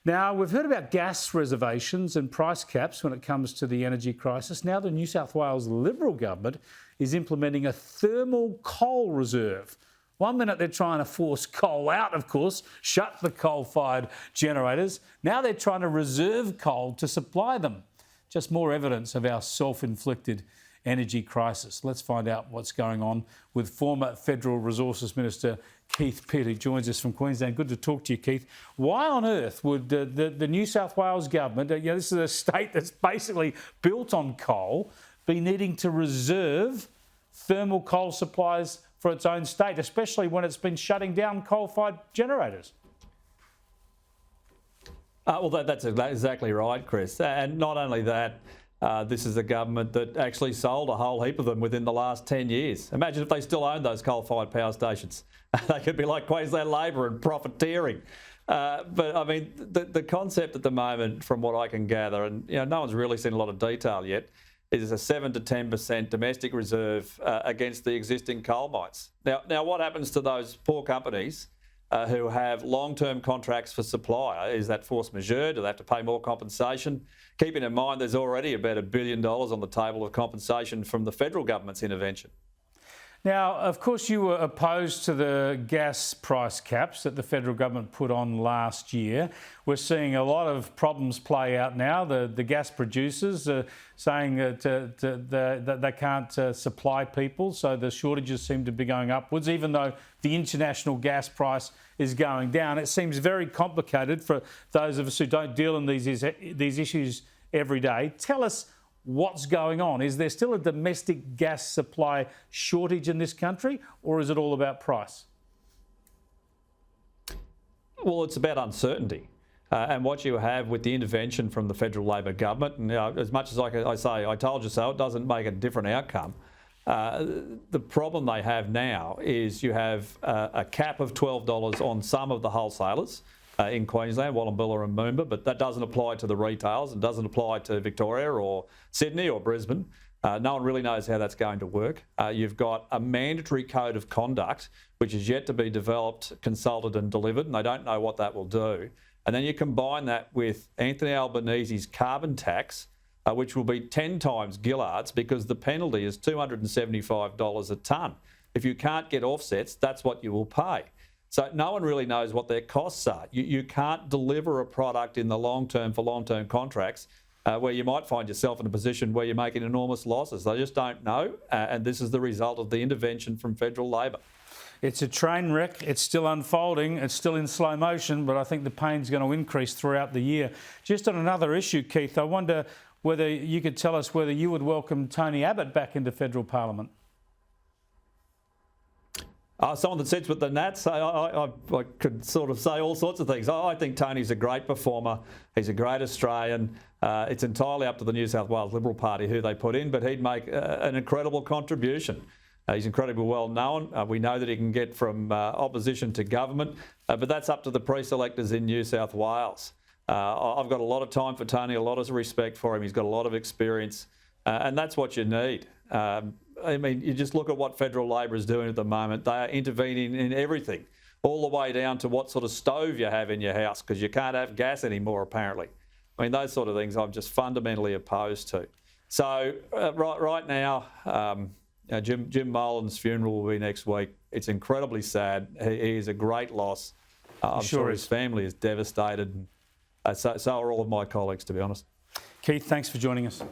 Now, we've heard about gas reservations and price caps when it comes to the energy crisis. Now the New South Wales Liberal government is implementing a thermal coal reserve. One minute they're trying to force coal out, of course, shut the coal-fired generators. Now they're trying to reserve coal to supply them. Just more evidence of our self-inflicted energy crisis. Let's find out what's going on with former Federal Resources Minister Keith Pitt, who joins us from Queensland. Good to talk to you, Keith. Why on earth would the New South Wales government, this is a state that's basically built on coal, be needing to reserve thermal coal supplies for its own state, especially when it's been shutting down coal-fired generators? Well, that's exactly right, Chris. And not only that, this is a government that actually sold a whole heap of them within the last 10 years. Imagine if they still owned those coal-fired power stations. They could be like Queensland Labor and profiteering. But I mean, the concept at the moment, from what I can gather, and no one's really seen a lot of detail yet, is a 7 to 10% domestic reserve against the existing coal mines. Now, what happens to those poor companies who have long-term contracts for supply? Is that force majeure? Do they have to pay more compensation? Keeping in mind there's already about $1 billion on the table of compensation from the federal government's intervention. Now, of course, you were opposed to the gas price caps that the federal government put on last year. We're seeing a lot of problems play out now. The gas producers are saying that they can't supply people, so the shortages seem to be going upwards, even though the international gas price is going down. It seems very complicated for those of us who don't deal in these issues every day. Tell us what's going on. Is there still a domestic gas supply shortage in this country, or is it all about price? Well, it's about uncertainty. And what you have with the intervention from the federal Labor government, and as much as I say, I told you so, it doesn't make a different outcome. The problem they have now is you have a cap of $12 on some of the wholesalers in Queensland, Wallumbilla and Moomba, but that doesn't apply to the retailers and doesn't apply to Victoria or Sydney or Brisbane. No one really knows how that's going to work. You've got a mandatory code of conduct, which is yet to be developed, consulted and delivered, and they don't know what that will do. And then you combine that with Anthony Albanese's carbon tax, which will be 10 times Gillard's, because the penalty is $275 a tonne. If you can't get offsets, that's what you will pay. So no one really knows what their costs are. You can't deliver a product in the long term for long-term contracts where you might find yourself in a position where you're making enormous losses. They just don't know, and this is the result of the intervention from federal Labor. It's a train wreck. It's still unfolding. It's still in slow motion, but I think the pain's going to increase throughout the year. Just on another issue, Keith, I wonder whether you could tell us whether you would welcome Tony Abbott back into federal parliament. Someone that sits with the Nats, I could sort of say all sorts of things. I think Tony's a great performer. He's a great Australian. It's entirely up to the New South Wales Liberal Party who they put in, but he'd make an incredible contribution. He's incredibly well known. We know that he can get from opposition to government, but that's up to the pre-selectors in New South Wales. I've got a lot of time for Tony, a lot of respect for him. He's got a lot of experience, and that's what you need. I mean, you just look at what federal Labor is doing at the moment. They are intervening in everything, all the way down to what sort of stove you have in your house, because you can't have gas anymore, apparently. I mean, those sort of things I'm just fundamentally opposed to. So right now, Jim Molan's funeral will be next week. It's incredibly sad. He is a great loss. I'm sure his family is devastated. So are all of my colleagues, to be honest. Keith, thanks for joining us.